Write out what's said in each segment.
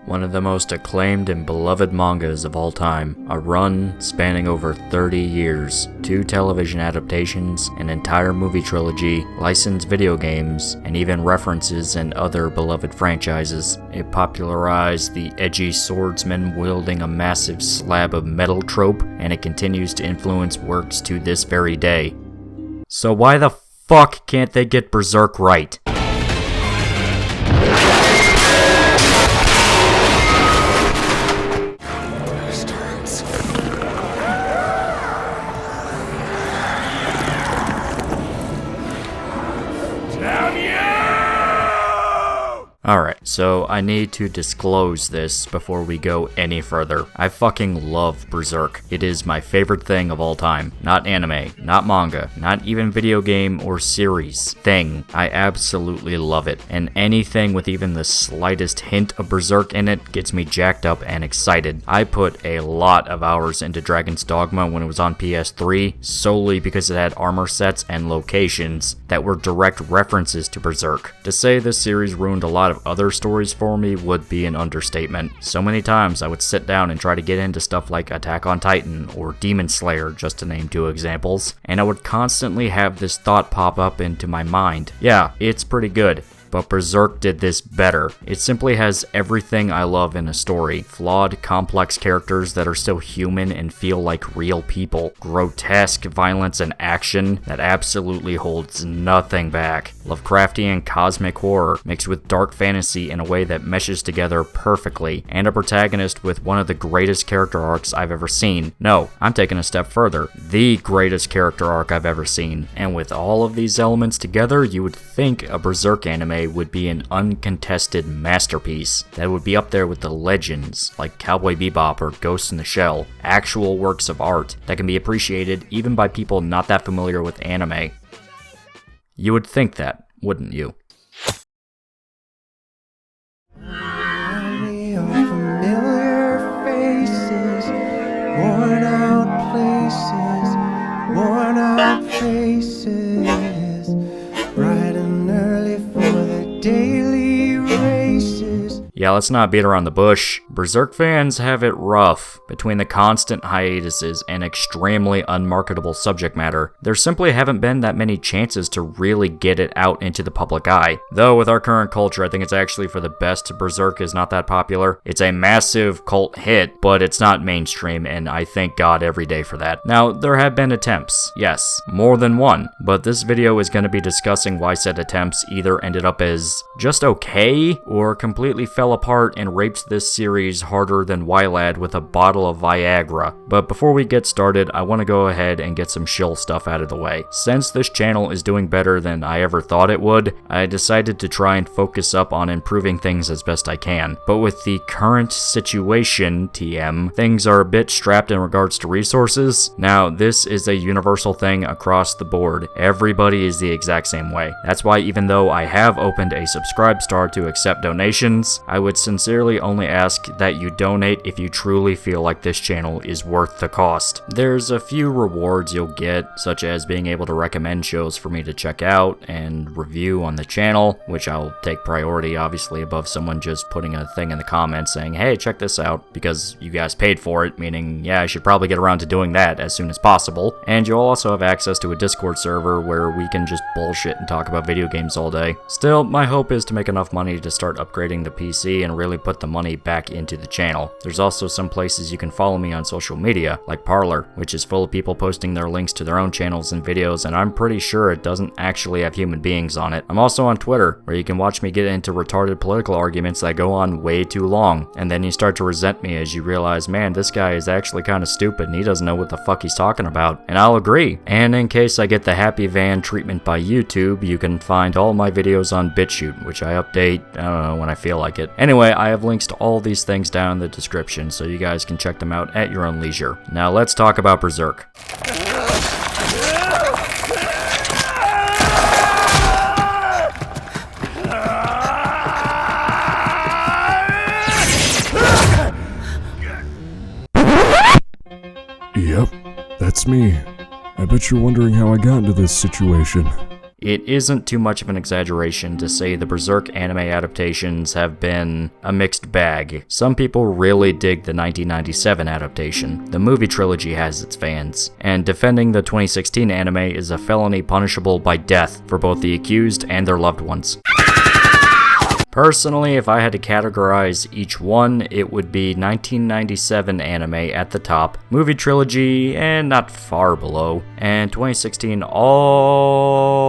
one of the most acclaimed and beloved mangas of all time, a run spanning over 30 years, 2 television adaptations, an entire movie trilogy, licensed video games, and even references in other beloved franchises. It popularized the edgy swordsman wielding a massive slab of metal trope, and it continues to influence works to this very day. So why the fuck can't they get Berserk right? Alright, so I need to disclose this before we go any further. I fucking love Berserk. It is my favorite thing of all time. Not anime, not manga, not even video game or series. Thing. I absolutely love it. And anything with even the slightest hint of Berserk in it gets me jacked up and excited. I put a lot of hours into Dragon's Dogma when it was on PS3, solely because it had armor sets and locations that were direct references to Berserk. To say this series ruined a lot of other stories for me would be an understatement. So many times I would sit down and try to get into stuff like Attack on Titan or Demon Slayer, just to name 2 examples, and I would constantly have this thought pop up into my mind. Yeah, it's pretty good. But Berserk did this better. It simply has everything I love in a story. Flawed, complex characters that are still human and feel like real people. Grotesque violence and action that absolutely holds nothing back. Lovecraftian cosmic horror mixed with dark fantasy in a way that meshes together perfectly. And a protagonist with one of the greatest character arcs I've ever seen. No, I'm taking a step further. The greatest character arc I've ever seen. And with all of these elements together, you would think a Berserk anime would be an uncontested masterpiece that would be up there with the legends like Cowboy Bebop or Ghost in the Shell, actual works of art that can be appreciated even by people not that familiar with anime. You would think that, wouldn't you? Familiar faces, worn out places, worn out faces, bright and early for the daily races. Yeah, let's not beat around the bush. Berserk fans have it rough. Between the constant hiatuses and extremely unmarketable subject matter, there simply haven't been that many chances to really get it out into the public eye. Though with our current culture, I think it's actually for the best Berserk is not that popular. It's a massive cult hit, but it's not mainstream, and I thank God every day for that. Now, there have been attempts, yes, more than one, but this video is going to be discussing why said attempts either ended up as just okay, or completely fell apart and raped this series harder than YLAD with a bottle of Viagra. But before we get started, I want to go ahead and get some shill stuff out of the way. Since this channel is doing better than I ever thought it would, I decided to try and focus up on improving things as best I can. But with the current situation, TM, things are a bit strapped in regards to resources. Now, this is a universal thing across the board. Everybody is the exact same way. That's why even though I have opened a subscribe star to accept donations, I would sincerely only ask that you donate if you truly feel like this channel is worth the cost. There's a few rewards you'll get, such as being able to recommend shows for me to check out and review on the channel, which I'll take priority obviously above someone just putting a thing in the comments saying, hey, check this out, because you guys paid for it, meaning, yeah, I should probably get around to doing that as soon as possible. And you'll also have access to a Discord server where we can just bullshit and talk about video games all day. Still, my hope is to make enough money to start upgrading the PC and really put the money back into the channel. There's also some places you can follow me on social media, like Parler, which is full of people posting their links to their own channels and videos, and I'm pretty sure it doesn't actually have human beings on it. I'm also on Twitter, where you can watch me get into retarded political arguments that go on way too long, and then you start to resent me as you realize, man, this guy is actually kind of stupid and he doesn't know what the fuck he's talking about. And I'll agree. And in case I get the happy van treatment by YouTube, you can find all my videos on BitChute, which I update, I don't know, when I feel like it. Anyway, I have links to all these things down in the description, so you guys can check them out at your own leisure. Now let's talk about Berserk. Yep, that's me. I bet you're wondering how I got into this situation. It isn't too much of an exaggeration to say the Berserk anime adaptations have been a mixed bag. Some people really dig the 1997 adaptation. The movie trilogy has its fans, and defending the 2016 anime is a felony punishable by death for both the accused and their loved ones. Personally, if I had to categorize each one, it would be 1997 anime at the top, movie trilogy, and not far below, and 2016 all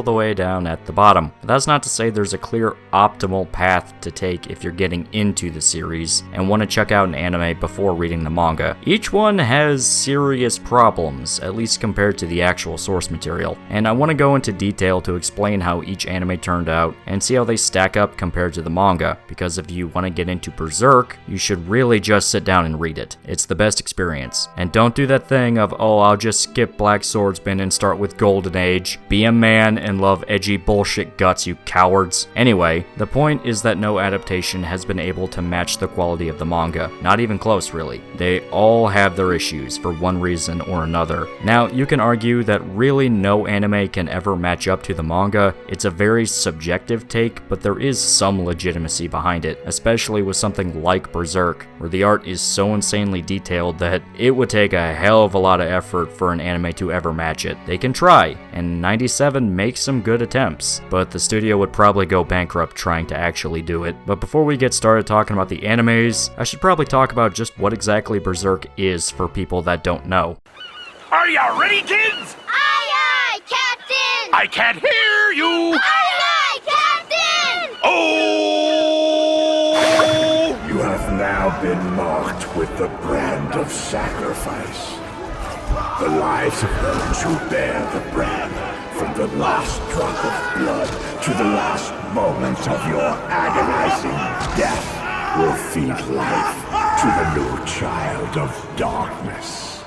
the way down at the bottom. That's not to say there's a clear optimal path to take if you're getting into the series and want to check out an anime before reading the manga. Each one has serious problems, at least compared to the actual source material, and I want to go into detail to explain how each anime turned out and see how they stack up compared to the manga, because if you want to get into Berserk, you should really just sit down and read it. It's the best experience. And don't do that thing of, oh, I'll just skip Black Swordsman and start with Golden Age. Be a man and love edgy bullshit guts, you cowards. Anyway, the point is that no adaptation has been able to match the quality of the manga. Not even close, really. They all have their issues for one reason or another. Now, you can argue that really no anime can ever match up to the manga. It's a very subjective take, but there is some legitimacy behind it, especially with something like Berserk, where the art is so insanely detailed that it would take a hell of a lot of effort for an anime to ever match it. They can try, and 97 makes some good attempts, but the studio would probably go bankrupt trying to actually do it. But before we get started talking about the animes, I should probably talk about just what exactly Berserk is for people that don't know. Are you ready, kids? Aye, aye, Captain! I can't hear you! Aye, aye, Captain! Oh! You have now been marked with the brand of sacrifice. The lives of those who bear the brand, from the last drop of blood to the last moment of your agonizing death, will feed life to the new child of darkness.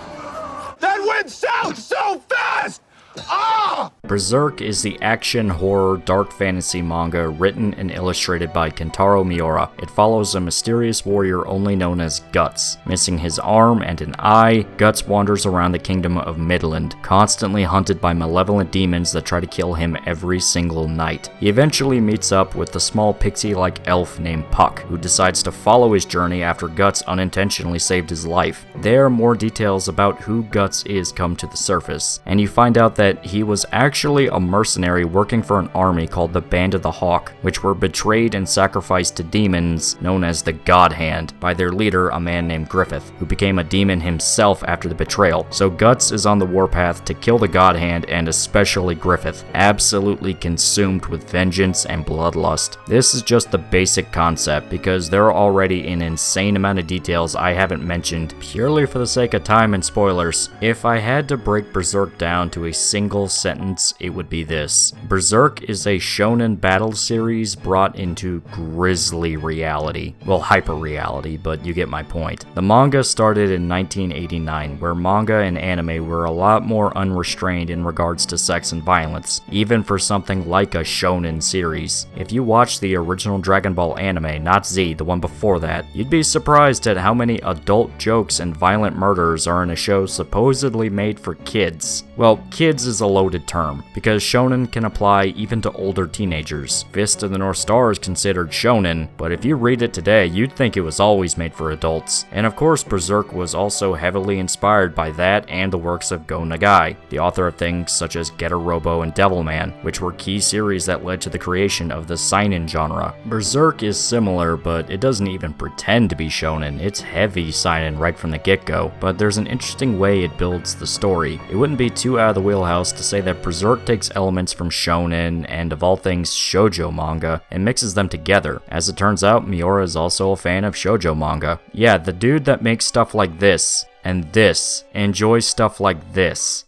That went south so fast! Ah! Berserk is the action, horror, dark fantasy manga written and illustrated by Kentaro Miura. It follows a mysterious warrior only known as Guts. Missing his arm and an eye, Guts wanders around the kingdom of Midland, constantly hunted by malevolent demons that try to kill him every single night. He eventually meets up with the small pixie-like elf named Puck, who decides to follow his journey after Guts unintentionally saved his life. There, more details about who Guts is come to the surface, and you find out that he was actually a mercenary working for an army called the Band of the Hawk, which were betrayed and sacrificed to demons known as the God Hand by their leader, a man named Griffith, who became a demon himself after the betrayal. So Guts is on the warpath to kill the God Hand and especially Griffith, absolutely consumed with vengeance and bloodlust. This is just the basic concept because there are already an insane amount of details I haven't mentioned purely for the sake of time and spoilers. If I had to break Berserk down to a single sentence, it would be this. Berserk is a shonen battle series brought into grisly reality. Well, hyper-reality, but you get my point. The manga started in 1989, where manga and anime were a lot more unrestrained in regards to sex and violence, even for something like a shonen series. If you watch the original Dragon Ball anime, not Z, the one before that, you'd be surprised at how many adult jokes and violent murders are in a show supposedly made for kids. Well, kids is a loaded term, because shonen can apply even to older teenagers. Fist of the North Star is considered shonen, but if you read it today, you'd think it was always made for adults. And of course, Berserk was also heavily inspired by that and the works of Go Nagai, the author of things such as Getter Robo and Devilman, which were key series that led to the creation of the seinen genre. Berserk is similar, but it doesn't even pretend to be shonen. It's heavy seinen right from the get-go, but there's an interesting way it builds the story. It wouldn't be too out of the wheelhouse to say that Berserk takes elements from shonen and of all things shoujo manga and mixes them together. As it turns out, Miura is also a fan of shoujo manga. Yeah, the dude that makes stuff like this and this enjoys stuff like this.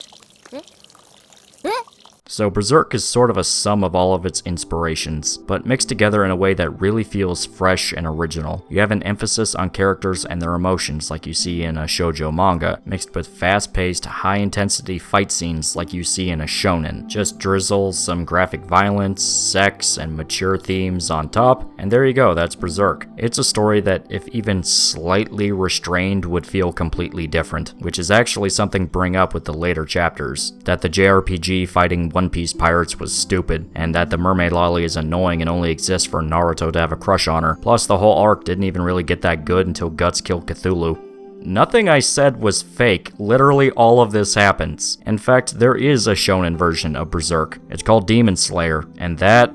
So Berserk is sort of a sum of all of its inspirations, but mixed together in a way that really feels fresh and original. You have an emphasis on characters and their emotions like you see in a shoujo manga, mixed with fast-paced, high-intensity fight scenes like you see in a shonen. Just drizzle some graphic violence, sex, and mature themes on top, and there you go, that's Berserk. It's a story that, if even slightly restrained, would feel completely different, which is actually something bring up with the later chapters, that the JRPG fighting One Piece pirates was stupid, and that the mermaid loli is annoying and only exists for Naruto to have a crush on her. Plus, the whole arc didn't even really get that good until Guts killed Cthulhu. Nothing I said was fake. Literally all of this happens. In fact, there is a shonen version of Berserk. It's called Demon Slayer, and that...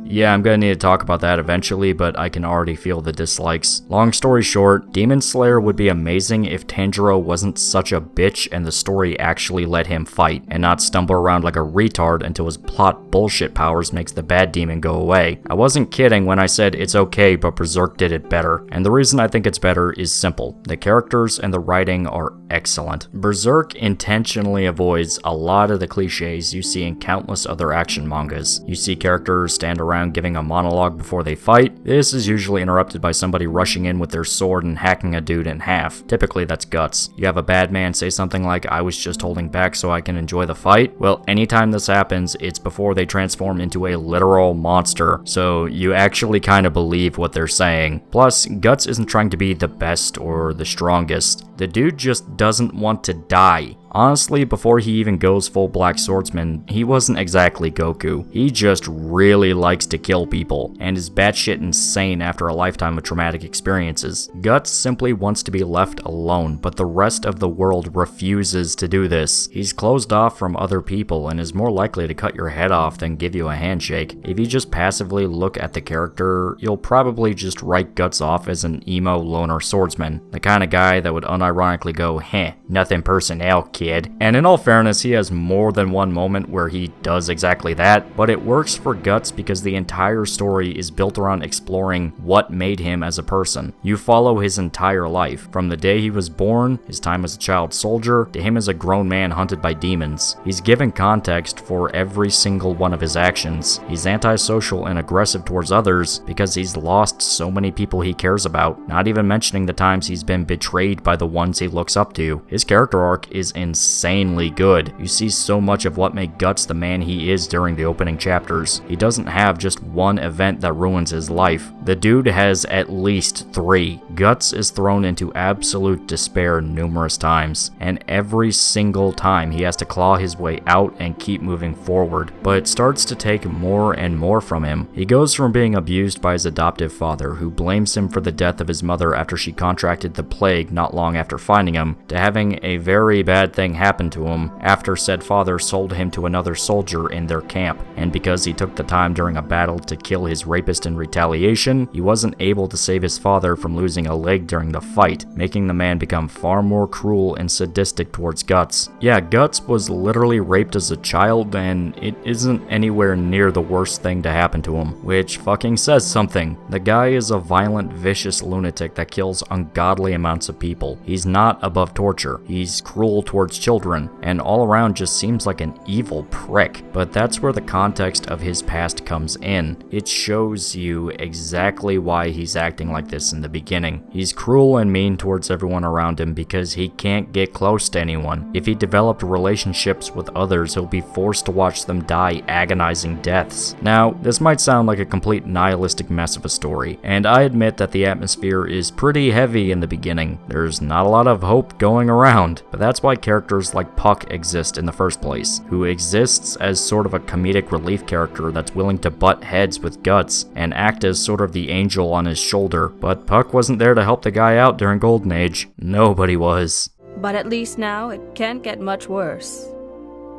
yeah, I'm gonna need to talk about that eventually, but I can already feel the dislikes. Long story short, Demon Slayer would be amazing if Tanjiro wasn't such a bitch and the story actually let him fight, and not stumble around like a retard until his plot bullshit powers makes the bad demon go away. I wasn't kidding when I said it's okay, but Berserk did it better. And the reason I think it's better is simple. The characters and the writing are excellent. Berserk intentionally avoids a lot of the cliches you see in countless other action mangas. You see characters stand around giving a monologue before they fight. This is usually interrupted by somebody rushing in with their sword and hacking a dude in half. Typically that's Guts. You have a bad man say something like, "I was just holding back so I can enjoy the fight." Well, anytime this happens, it's before they transform into a literal monster, so you actually kind of believe what they're saying. Plus, Guts isn't trying to be the best or the strongest. The dude just doesn't want to die. Honestly, before he even goes full Black Swordsman, he wasn't exactly Goku. He just really likes to kill people, and is batshit insane after a lifetime of traumatic experiences. Guts simply wants to be left alone, but the rest of the world refuses to do this. He's closed off from other people and is more likely to cut your head off than give you a handshake. If you just passively look at the character, you'll probably just write Guts off as an emo loner swordsman. The kind of guy that would unironically go, "Heh, nothing personnel, kid." And in all fairness, he has more than one moment where he does exactly that, but it works for Guts because the entire story is built around exploring what made him as a person. You follow his entire life, from the day he was born, his time as a child soldier, to him as a grown man hunted by demons. He's given context for every single one of his actions. He's antisocial and aggressive towards others because he's lost so many people he cares about, not even mentioning the times he's been betrayed by the ones he looks up to. His character arc is insanely good. You see so much of what made Guts the man he is during the opening chapters. He doesn't have just one event that ruins his life. The dude has at least 3. Guts is thrown into absolute despair numerous times, and every single time he has to claw his way out and keep moving forward, but it starts to take more and more from him. He goes from being abused by his adoptive father, who blames him for the death of his mother after she contracted the plague not long after finding him, to having a very bad thing happen to him after said father sold him to another soldier in their camp, and because he took the time during a battle to kill his rapist in retaliation, he wasn't able to save his father from losing a leg during the fight, making the man become far more cruel and sadistic towards Guts. Yeah, Guts was literally raped as a child, and it isn't anywhere near the worst thing to happen to him, which fucking says something. The guy is a violent, vicious lunatic that kills ungodly amounts of people. He's not above torture. He's cruel towards children, and all around just seems like an evil prick. But that's where the context of his past comes in. It shows you exactly why he's acting like this in the beginning. He's cruel and mean towards everyone around him because he can't get close to anyone. If he developed relationships with others, he'll be forced to watch them die agonizing deaths. Now, this might sound like a complete nihilistic mess of a story, and I admit that the atmosphere is pretty heavy in the beginning. There's not a lot of hope going around, but that's why characters like Puck exist in the first place, who exists as sort of a comedic relief character that's willing to butt heads with Guts and act as sort of the angel on his shoulder. But Puck wasn't there to help the guy out during Golden Age. Nobody was. But at least now it can't get much worse.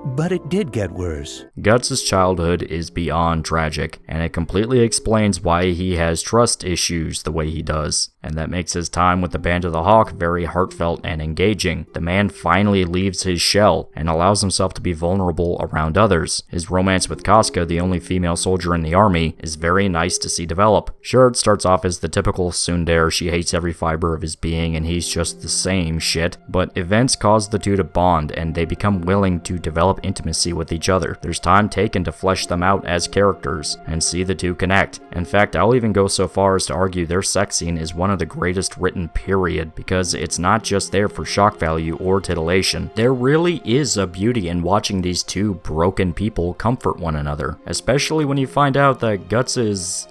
But it did get worse. Guts' childhood is beyond tragic, and it completely explains why he has trust issues the way he does. And that makes his time with the Band of the Hawk very heartfelt and engaging. The man finally leaves his shell and allows himself to be vulnerable around others. His romance with Casca, the only female soldier in the army, is very nice to see develop. Sure, it starts off as the typical tsundere, she hates every fiber of his being and he's just the same shit, but events cause the two to bond and they become willing to develop intimacy with each other. There's time taken to flesh them out as characters and see the two connect. In fact, I'll even go so far as to argue their sex scene is one of the greatest written, period, because it's not just there for shock value or titillation. There really is a beauty in watching these two broken people comfort one another, especially when you find out that Guts is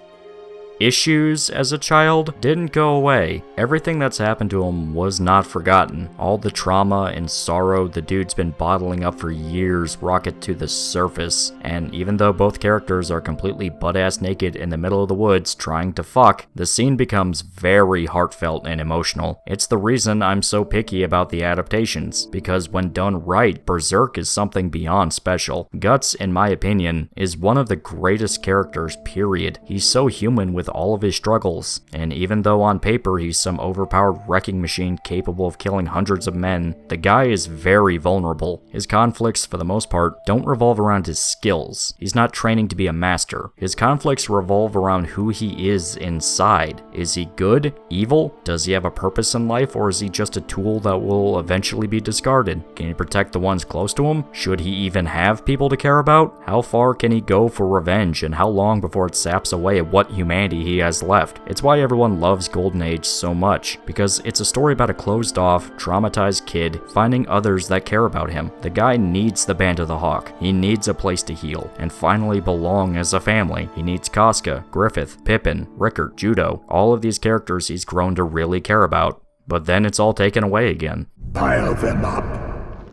issues as a child didn't go away. Everything that's happened to him was not forgotten. All the trauma and sorrow the dude's been bottling up for years rocket to the surface, and even though both characters are completely butt-ass naked in the middle of the woods trying to fuck, the scene becomes very heartfelt and emotional. It's the reason I'm so picky about the adaptations, because when done right, Berserk is something beyond special. Guts, in my opinion, is one of the greatest characters, period. He's so human with all of his struggles, and even though on paper he's some overpowered wrecking machine capable of killing hundreds of men, the guy is very vulnerable. His conflicts, for the most part, don't revolve around his skills. He's not training to be a master. His conflicts revolve around who he is inside. Is he good? Evil? Does he have a purpose in life, or is he just a tool that will eventually be discarded? Can he protect the ones close to him? Should he even have people to care about? How far can he go for revenge, and how long before it saps away at what humanity he has left? It's why everyone loves Golden Age so much, because it's a story about a closed-off, traumatized kid finding others that care about him. The guy needs the Band of the Hawk. He needs a place to heal, and finally belong as a family. He needs Casca, Griffith, Pippin, Rickard, Judo, all of these characters he's grown to really care about. But then it's all taken away again. Pile them up.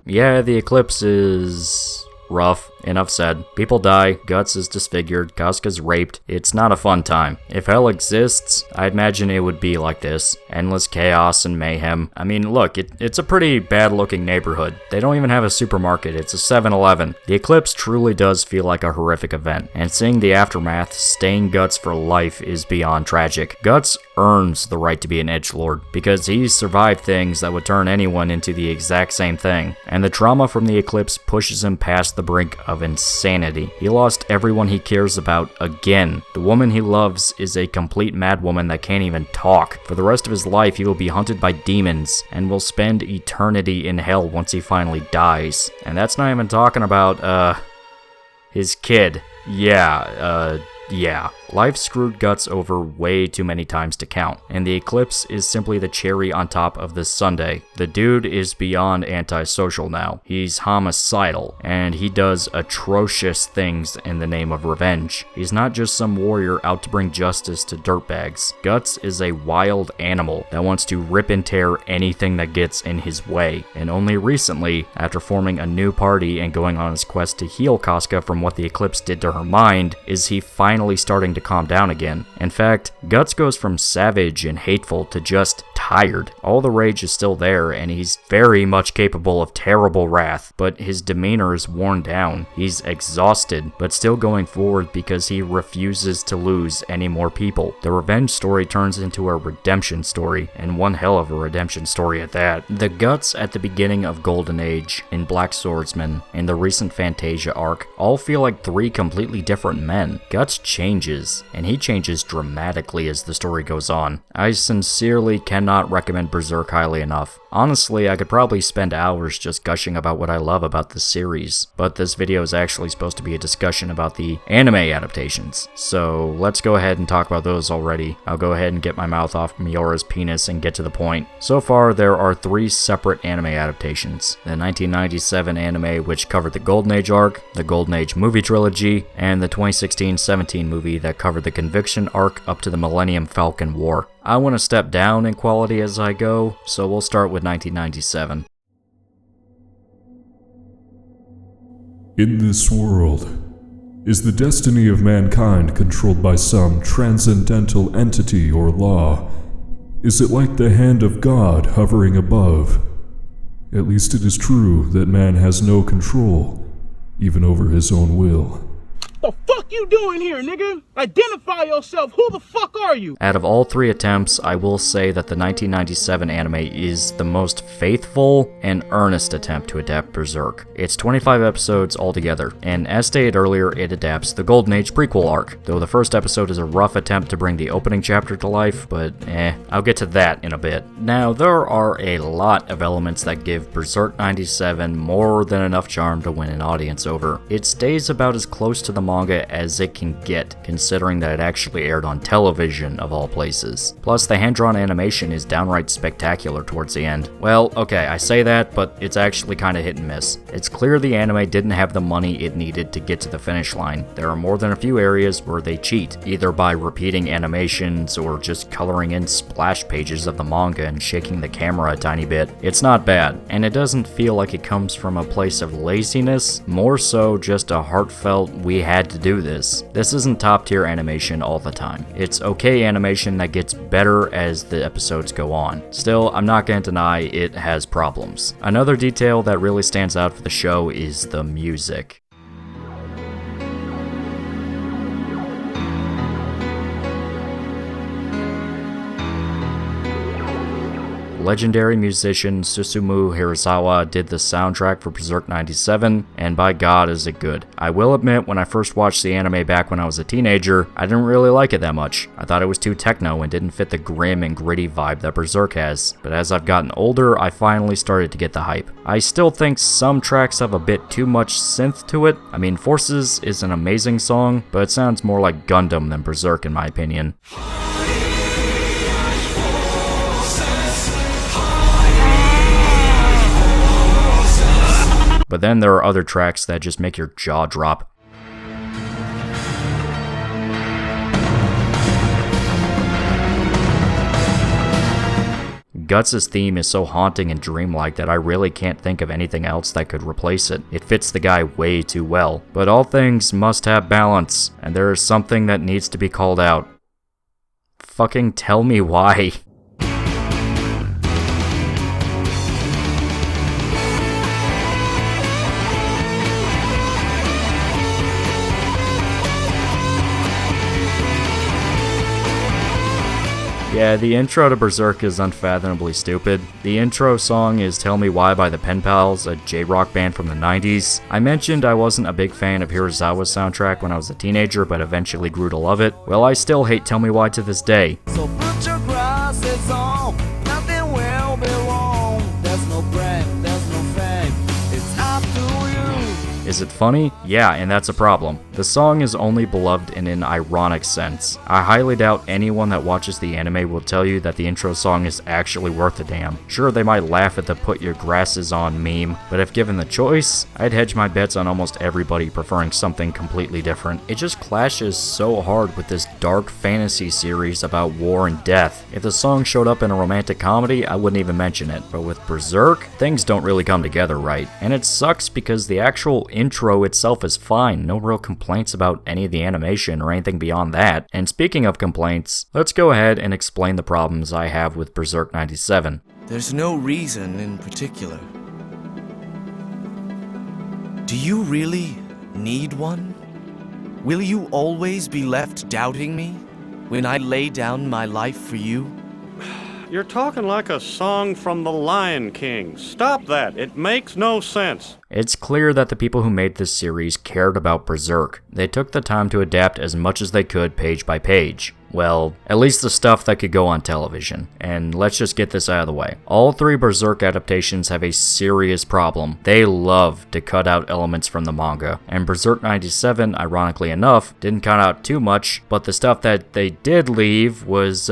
Yeah, the eclipse is rough. Enough said. People die, Guts is disfigured, Casca's raped. It's not a fun time. If hell exists, I'd imagine it would be like this. Endless chaos and mayhem. I mean, look, it's a pretty bad-looking neighborhood. They don't even have a supermarket, it's a 7-Eleven. The eclipse truly does feel like a horrific event, and seeing the aftermath stain Guts for life is beyond tragic. Guts earns the right to be an edgelord, because he's survived things that would turn anyone into the exact same thing, and the trauma from the eclipse pushes him past the brink of insanity. He lost everyone he cares about again. The woman he loves is a complete madwoman that can't even talk. For the rest of his life, he will be hunted by demons and will spend eternity in hell once he finally dies. And that's not even talking about, his kid. Yeah. Life screwed Guts over way too many times to count, and the eclipse is simply the cherry on top of this sundae. The dude is beyond antisocial now. He's homicidal, and he does atrocious things in the name of revenge. He's not just some warrior out to bring justice to dirtbags. Guts is a wild animal that wants to rip and tear anything that gets in his way, and only recently, after forming a new party and going on his quest to heal Casca from what the eclipse did to her mind, is he finally starting to calm down again. In fact, Guts goes from savage and hateful to just tired. All the rage is still there, and he's very much capable of terrible wrath, but his demeanor is worn down. He's exhausted, but still going forward because he refuses to lose any more people. The revenge story turns into a redemption story, and one hell of a redemption story at that. The Guts at the beginning of Golden Age, in Black Swordsman, and the recent Fantasia arc, all feel like three completely different men. Guts changes, and he changes dramatically as the story goes on. I sincerely cannot recommend Berserk highly enough. Honestly, I could probably spend hours just gushing about what I love about the series, but this video is actually supposed to be a discussion about the anime adaptations. So let's go ahead and talk about those already. I'll go ahead and get my mouth off Miora's penis and get to the point. So far, there are 3 separate anime adaptations. The 1997 anime, which covered the Golden Age arc, the Golden Age movie trilogy, and the 2016-17 movie that covered the Conviction arc up to the Millennium Falcon War. I want to step down in quality as I go, so we'll start with 1997. In this world, is the destiny of mankind controlled by some transcendental entity or law? Is it like the hand of God hovering above? At least it is true that man has no control, even over his own will. The fuck you doing here, nigga? Identify yourself. Who the fuck are you? Out of all 3 attempts, I will say that the 1997 anime is the most faithful and earnest attempt to adapt Berserk. It's 25 episodes altogether, and as stated earlier, it adapts the Golden Age prequel arc, though the first episode is a rough attempt to bring the opening chapter to life, but I'll get to that in a bit. Now, there are a lot of elements that give Berserk 97 more than enough charm to win an audience over. It stays about as close to the manga as it can get, considering that it actually aired on television of all places. Plus, the hand-drawn animation is downright spectacular towards the end. Well, okay, I say that, but it's actually kinda hit and miss. It's clear the anime didn't have the money it needed to get to the finish line. There are more than a few areas where they cheat, either by repeating animations or just coloring in splash pages of the manga and shaking the camera a tiny bit. It's not bad, and it doesn't feel like it comes from a place of laziness, more so just a heartfelt, we had to do this. This isn't top tier animation all the time. It's okay animation that gets better as the episodes go on. Still, I'm not gonna deny it has problems. Another detail that really stands out for the show is the music. Legendary musician Susumu Hirasawa did the soundtrack for Berserk 97, and by God is it good. I will admit, when I first watched the anime back when I was a teenager, I didn't really like it that much. I thought it was too techno and didn't fit the grim and gritty vibe that Berserk has, but as I've gotten older, I finally started to get the hype. I still think some tracks have a bit too much synth to it. I mean, Forces is an amazing song, but it sounds more like Gundam than Berserk in my opinion. But then there are other tracks that just make your jaw drop. Guts' theme is so haunting and dreamlike that I really can't think of anything else that could replace it. It fits the guy way too well. But all things must have balance, and there is something that needs to be called out. Fucking tell me why. Yeah, the intro to Berserk is unfathomably stupid. The intro song is Tell Me Why by the Pen Pals, a J-rock band from the 90s. I mentioned I wasn't a big fan of Hirasawa's soundtrack when I was a teenager, but eventually grew to love it. Well, I still hate Tell Me Why to this day. So put your glasses on, nothing will be wrong. There's no brand, there's no fame, it's up to you. Is it funny? Yeah, and that's a problem. The song is only beloved in an ironic sense. I highly doubt anyone that watches the anime will tell you that the intro song is actually worth a damn. Sure, they might laugh at the put your grasses on meme, but if given the choice, I'd hedge my bets on almost everybody preferring something completely different. It just clashes so hard with this dark fantasy series about war and death. If the song showed up in a romantic comedy, I wouldn't even mention it. But with Berserk, things don't really come together right. And it sucks because the actual intro itself is fine, no real complaints about any of the animation or anything beyond that. And speaking of complaints, let's go ahead and explain the problems I have with Berserk 97. There's no reason in particular. Do you really need one? Will you always be left doubting me when I lay down my life for you? You're talking like a song from The Lion King. Stop that. It makes no sense. It's clear that the people who made this series cared about Berserk. They took the time to adapt as much as they could page by page. Well, at least the stuff that could go on television. And let's just get this out of the way. All three Berserk adaptations have a serious problem. They love to cut out elements from the manga. And Berserk 97, ironically enough, didn't cut out too much, but the stuff that they did leave was,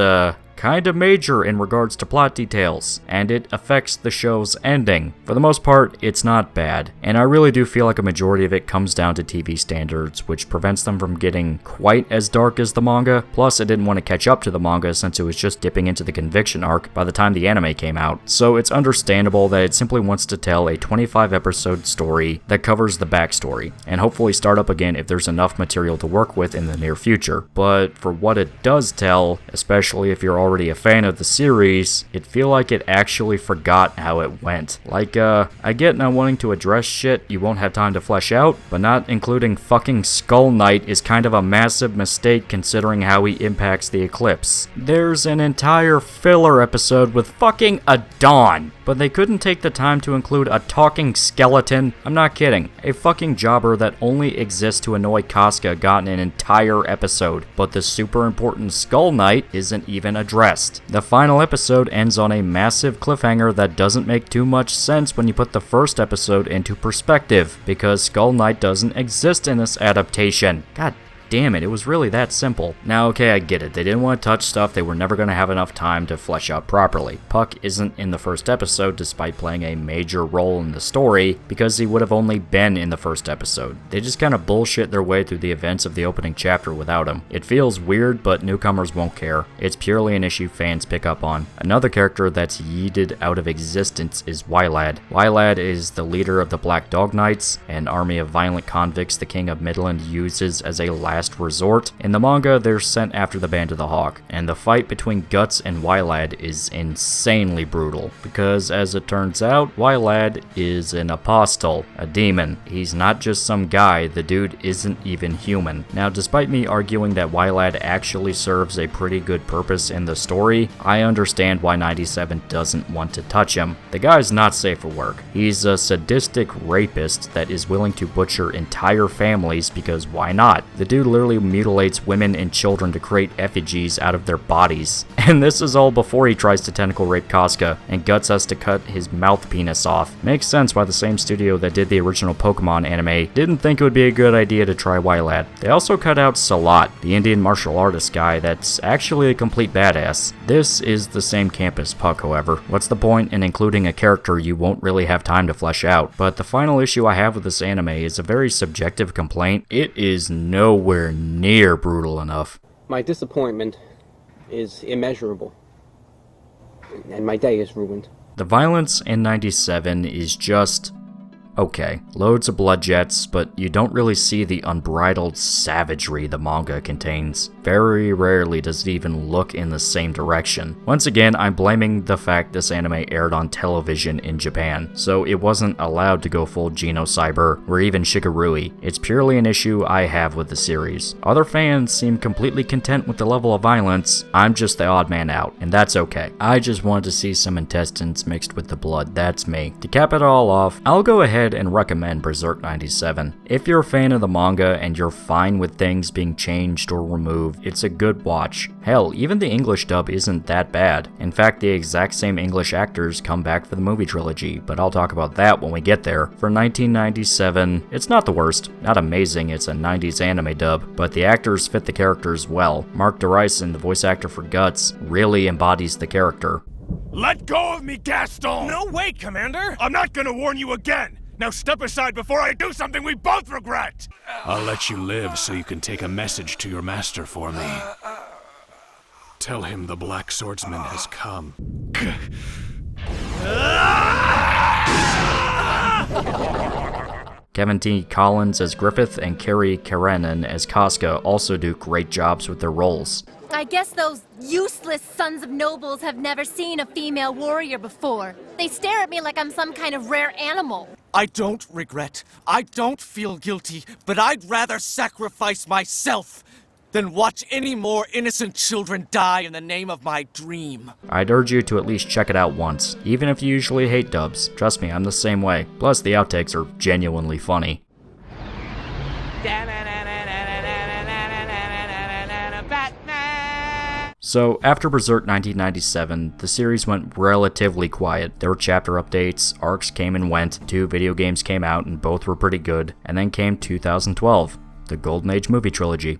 kind of major in regards to plot details, and it affects the show's ending. For the most part, it's not bad, and I really do feel like a majority of it comes down to TV standards, which prevents them from getting quite as dark as the manga. Plus, it didn't want to catch up to the manga since it was just dipping into the conviction arc by the time the anime came out. So it's understandable that it simply wants to tell a 25-episode story that covers the backstory, and hopefully start up again if there's enough material to work with in the near future. But for what it does tell, especially if you're already a fan of the series, it feel like it actually forgot how it went. Like, I get not wanting to address shit you won't have time to flesh out, but not including fucking Skull Knight is kind of a massive mistake considering how he impacts the eclipse. There's an entire filler episode with fucking a Dawn, but they couldn't take the time to include a talking skeleton. I'm not kidding. A fucking jobber that only exists to annoy Casca got an entire episode, but the super important Skull Knight isn't even addressed. The final episode ends on a massive cliffhanger that doesn't make too much sense when you put the first episode into perspective, because Skull Knight doesn't exist in this adaptation. God damn it was really that simple. Now okay, I get it, they didn't want to touch stuff they were never going to have enough time to flesh out properly. Puck isn't in the first episode despite playing a major role in the story because he would have only been in the first episode. They just kind of bullshit their way through the events of the opening chapter without him. It feels weird, but newcomers won't care. It's purely an issue fans pick up on. Another character that's yeeted out of existence is Wylad. Wylad is the leader of the Black Dog Knights, an army of violent convicts the King of Midland uses as a last resort. In the manga, they're sent after the Band of the Hawk, and the fight between Guts and Wylad is insanely brutal, because as it turns out, Wylad is an apostle, a demon. He's not just some guy, the dude isn't even human. Now, despite me arguing that Wylad actually serves a pretty good purpose in the story, I understand why 97 doesn't want to touch him. The guy's not safe for work. He's a sadistic rapist that is willing to butcher entire families because why not? The dude literally mutilates women and children to create effigies out of their bodies. And this is all before he tries to tentacle rape Casca, and Guts has to cut his mouth penis off. Makes sense why the same studio that did the original Pokemon anime didn't think it would be a good idea to try Wylad. They also cut out Salat, the Indian martial artist guy that's actually a complete badass. This is the same camp as Puck, however. What's the point in including a character you won't really have time to flesh out? But the final issue I have with this anime is a very subjective complaint. It is nowhere near brutal enough. My disappointment is immeasurable, and my day is ruined. The violence in 97 is just okay. Loads of blood jets, but you don't really see the unbridled savagery the manga contains. Very rarely does it even look in the same direction. Once again, I'm blaming the fact this anime aired on television in Japan, so it wasn't allowed to go full Genocyber or even Shigarui. It's purely an issue I have with the series. Other fans seem completely content with the level of violence. I'm just the odd man out, and that's okay. I just wanted to see some intestines mixed with the blood, that's me. To cap it all off, I'll go ahead and recommend Berserk 97. If you're a fan of the manga and you're fine with things being changed or removed, it's a good watch. Hell, even the English dub isn't that bad. In fact, the exact same English actors come back for the movie trilogy, but I'll talk about that when we get there. For 1997, it's not the worst. Not amazing, it's a 90s anime dub, but the actors fit the characters well. Mark DeRyson, the voice actor for Guts, really embodies the character. Let go of me, Gaston! No way, Commander! I'm not gonna warn you again! Now step aside before I do something we both regret! I'll let you live so you can take a message to your master for me. Tell him the Black Swordsman has come. Kevin T. Collins as Griffith and Kerry Karanen as Casca also do great jobs with their roles. I guess those useless sons of nobles have never seen a female warrior before. They stare at me like I'm some kind of rare animal. I don't regret. I don't feel guilty, but I'd rather sacrifice myself than watch any more innocent children die in the name of my dream. I'd urge you to at least check it out once, even if you usually hate dubs. Trust me, I'm the same way. Plus, the outtakes are genuinely funny. So, after Berserk 1997, the series went relatively quiet. There were chapter updates, arcs came and went, 2 video games came out and both were pretty good, and then came 2012, the Golden Age movie trilogy.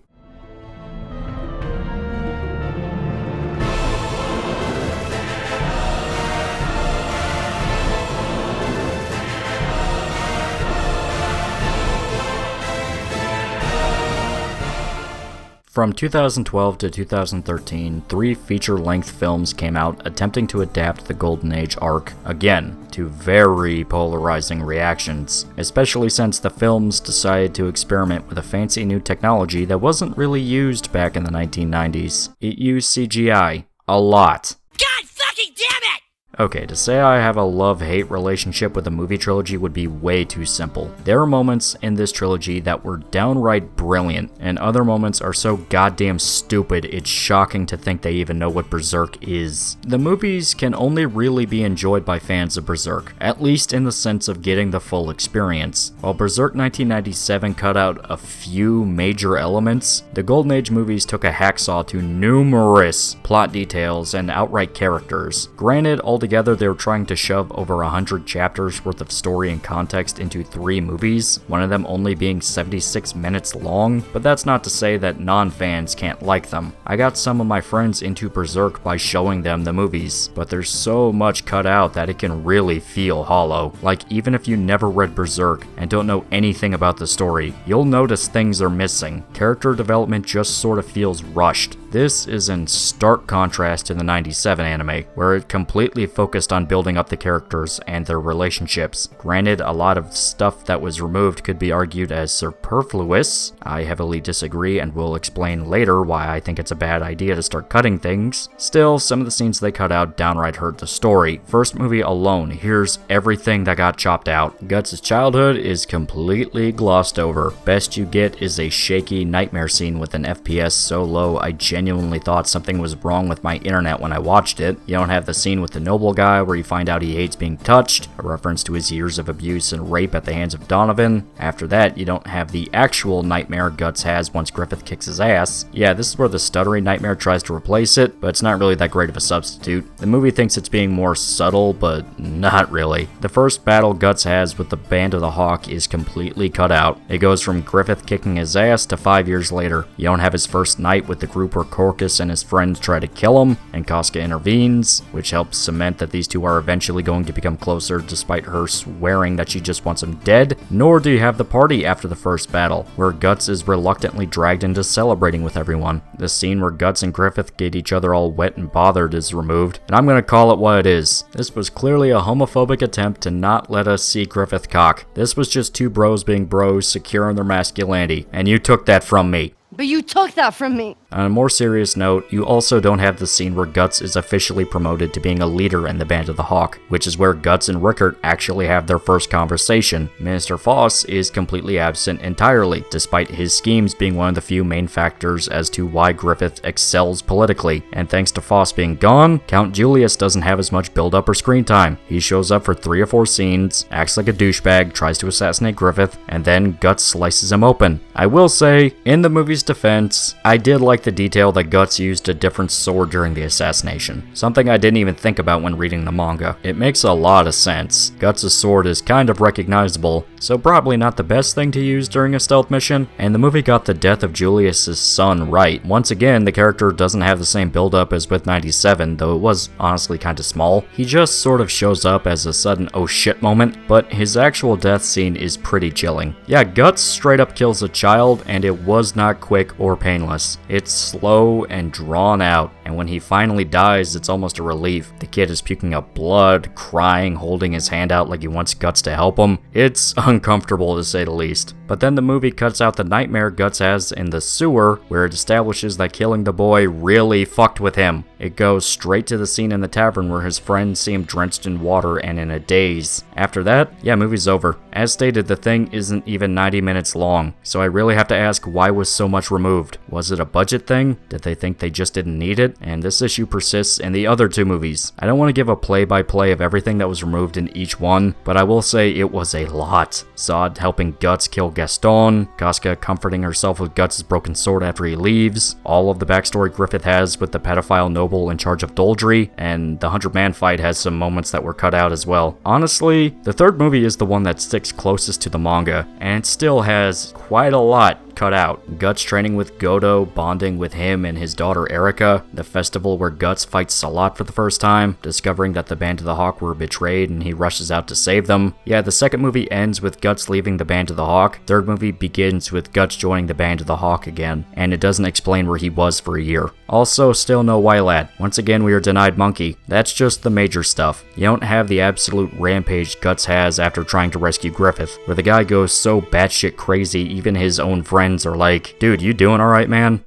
From 2012 to 2013, 3 feature-length films came out attempting to adapt the Golden Age arc, again, to very polarizing reactions, especially since the films decided to experiment with a fancy new technology that wasn't really used back in the 1990s. It used CGI. A lot. God fucking damn it! Okay, to say I have a love-hate relationship with the movie trilogy would be way too simple. There are moments in this trilogy that were downright brilliant, and other moments are so goddamn stupid it's shocking to think they even know what Berserk is. The movies can only really be enjoyed by fans of Berserk, at least in the sense of getting the full experience. While Berserk 1997 cut out a few major elements, the Golden Age movies took a hacksaw to numerous plot details and outright characters. Granted, all Altogether, they were trying to shove over 100 chapters worth of story and context into 3 movies, one of them only being 76 minutes long, but that's not to say that non-fans can't like them. I got some of my friends into Berserk by showing them the movies, but there's so much cut out that it can really feel hollow. Like, even if you never read Berserk and don't know anything about the story, you'll notice things are missing. Character development just sort of feels rushed. This is in stark contrast to the 97 anime, where it completely focused on building up the characters and their relationships. Granted, a lot of stuff that was removed could be argued as superfluous. I heavily disagree and will explain later why I think it's a bad idea to start cutting things. Still, some of the scenes they cut out downright hurt the story. First movie alone, here's everything that got chopped out. Guts' childhood is completely glossed over. Best you get is a shaky nightmare scene with an FPS so low I genuinely thought something was wrong with my internet when I watched it. You don't have the scene with the noble guy where you find out he hates being touched, a reference to his years of abuse and rape at the hands of Donovan. After that, you don't have the actual nightmare Guts has once Griffith kicks his ass. Yeah, this is where the stuttering nightmare tries to replace it, but it's not really that great of a substitute. The movie thinks it's being more subtle, but not really. The first battle Guts has with the Band of the Hawk is completely cut out. It goes from Griffith kicking his ass to 5 years later. You don't have his first night with the group where Corcus and his friends try to kill him, and Casca intervenes, which helps cement that these two are eventually going to become closer despite her swearing that she just wants him dead. Nor do you have the party after the first battle, where Guts is reluctantly dragged into celebrating with everyone. The scene where Guts and Griffith get each other all wet and bothered is removed, and I'm gonna call it what it is. This was clearly a homophobic attempt to not let us see Griffith cock. This was just two bros being bros, secure in their masculinity, and you took that from me. But you took that from me. On a more serious note, you also don't have the scene where Guts is officially promoted to being a leader in the Band of the Hawk, which is where Guts and Rickert actually have their first conversation. Minister Foss is completely absent entirely, despite his schemes being one of the few main factors as to why Griffith excels politically. And thanks to Foss being gone, Count Julius doesn't have as much build-up or screen time. He shows up for 3 or 4 scenes, acts like a douchebag, tries to assassinate Griffith, and then Guts slices him open. I will say, in the movie's defense, I did like the detail that Guts used a different sword during the assassination, something I didn't even think about when reading the manga. It makes a lot of sense. Guts' sword is kind of recognizable, so probably not the best thing to use during a stealth mission, and the movie got the death of Julius' son right. Once again, the character doesn't have the same build-up as with 97, though it was honestly kinda small. He just sort of shows up as a sudden oh shit moment, but his actual death scene is pretty chilling. Yeah, Guts straight up kills a child, and it was not quick or painless. It's slow and drawn out, and when he finally dies, it's almost a relief. The kid is puking up blood, crying, holding his hand out like he wants Guts to help him. It's uncomfortable to say the least. But then the movie cuts out the nightmare Guts has in the sewer, where it establishes that killing the boy really fucked with him. It goes straight to the scene in the tavern where his friends see him drenched in water and in a daze. After that, yeah, movie's over. As stated, the thing isn't even 90 minutes long, so I really have to ask, why was so much removed? Was it a budget thing? Did they think they just didn't need it? And this issue persists in the other 2 movies. I don't want to give a play-by-play of everything that was removed in each one, but I will say it was a lot. Zod helping Guts kill Gaston, Casca comforting herself with Guts' broken sword after he leaves, all of the backstory Griffith has with the pedophile noble in charge of Doldry, and the 100-man fight has some moments that were cut out as well. Honestly, the 3rd movie is the one that sticks closest to the manga, and it still has quite a lot cut out. Guts training with Godo, bonding with him and his daughter Erica, the festival where Guts fights Salat for the first time, discovering that the Band of the Hawk were betrayed and he rushes out to save them. Yeah, the 2nd movie ends with Guts leaving the Band of the Hawk. 3rd movie begins with Guts joining the Band of the Hawk again, and it doesn't explain where he was for a year. Also, still no Wylad. Once again, we are denied Monkey. That's just the major stuff. You don't have the absolute rampage Guts has after trying to rescue Griffith, where the guy goes so batshit crazy even his own friends are like, dude, you doing alright, man?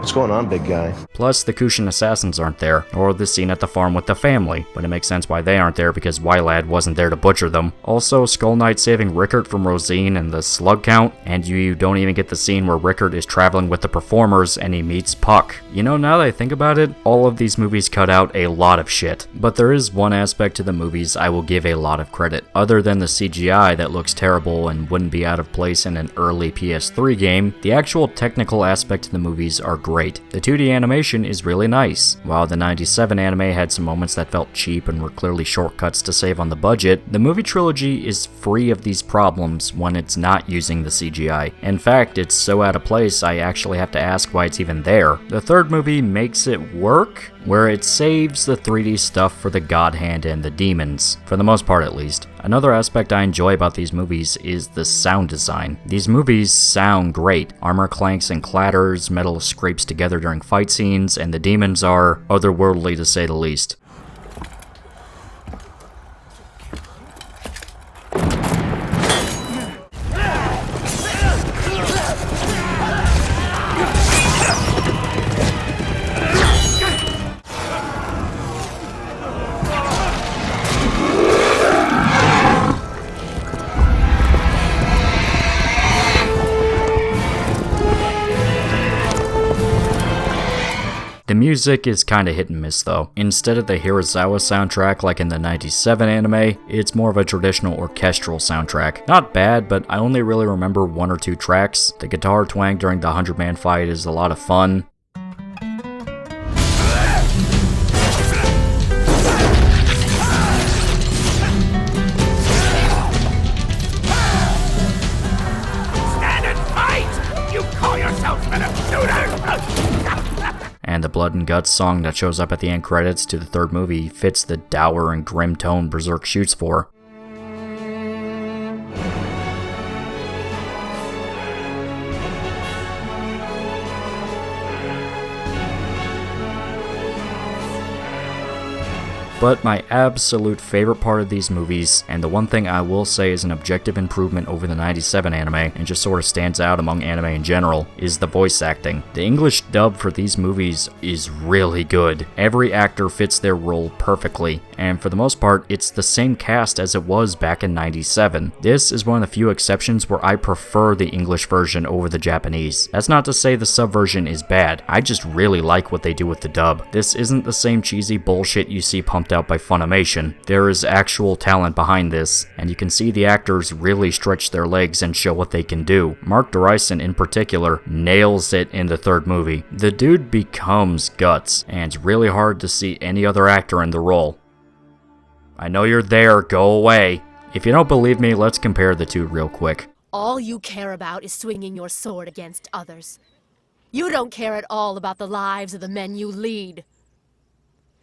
What's going on, big guy? Plus, the Kushan assassins aren't there, or the scene at the farm with the family, but it makes sense why they aren't there because Wylad wasn't there to butcher them. Also, Skull Knight saving Rickert from Rosine and the slug count, and you don't even get the scene where Rickert is traveling with the performers and he meets Puck. You know, now that I think about it, all of these movies cut out a lot of shit, but there is one aspect to the movies I will give a lot of credit. Other than the CGI that looks terrible and wouldn't be out of place in an early PS3 game, the actual technical aspect of the movies are great. great. The 2D animation is really nice. While the 97 anime had some moments that felt cheap and were clearly shortcuts to save on the budget, the movie trilogy is free of these problems when it's not using the CGI. In fact, it's so out of place I actually have to ask why it's even there. The third movie makes it work, where it saves the 3D stuff for the God Hand and the demons, for the most part at least. Another aspect I enjoy about these movies is the sound design. These movies sound great. Armor clanks and clatters, metal scrapes together during fight scenes, and the demons are otherworldly to say the least. The music is kinda hit and miss though. Instead of the Hirasawa soundtrack like in the 97 anime, it's more of a traditional orchestral soundtrack. Not bad, but I only really remember 1 or 2 tracks. The guitar twang during the 100-man fight is a lot of fun. Stand and fight! You call yourself an shooter! And the Blood and Guts song that shows up at the end credits to the third movie fits the dour and grim tone Berserk shoots for. But my absolute favorite part of these movies, and the one thing I will say is an objective improvement over the 97 anime, and just sort of stands out among anime in general, is the voice acting. The English dub for these movies is really good. Every actor fits their role perfectly, and for the most part, it's the same cast as it was back in 97. This is one of the few exceptions where I prefer the English version over the Japanese. That's not to say the sub version is bad, I just really like what they do with the dub. This isn't the same cheesy bullshit you see pumped out by Funimation. There is actual talent behind this, and you can see the actors really stretch their legs and show what they can do. Mark Dorison in particular nails it in the third movie. The dude becomes Guts, and it's really hard to see any other actor in the role. I know you're there, go away. If you don't believe me, let's compare the two real quick. All you care about is swinging your sword against others. You don't care at all about the lives of the men you lead.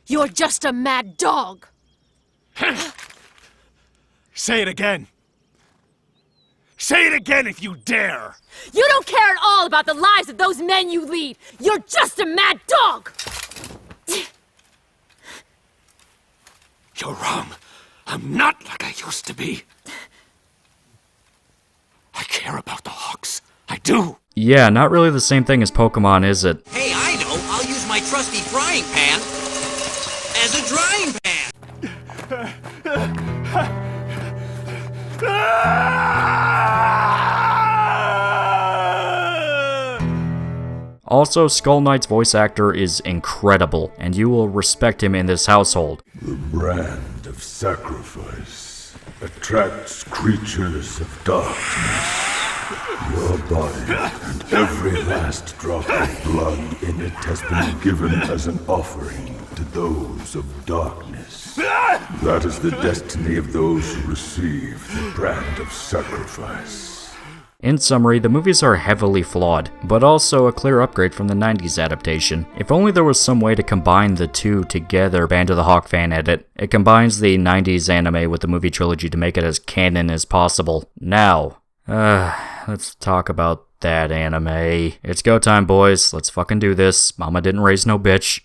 You're just a mad dog! Say it again! Say it again if you dare! You don't care at all about the lives of those men you lead! You're just a mad dog! You're wrong. I'm not like I used to be. I care about the Hawks. I do. Yeah, not really the same thing as Pokemon, is it? Hey, I know. I'll use my trusty frying pan as a drying pan. Also, Skull Knight's voice actor is incredible, and you will respect him in this household. The brand of sacrifice attracts creatures of darkness. Your body and every last drop of blood in it has been given as an offering to those of darkness. That is the destiny of those who receive the brand of sacrifice. In summary, the movies are heavily flawed, but also a clear upgrade from the 90s adaptation. If only there was some way to combine the two together, Band of the Hawk fan edit. It combines the 90s anime with the movie trilogy to make it as canon as possible. Now, let's talk about that anime. It's go time, boys. Let's fucking do this. Mama didn't raise no bitch.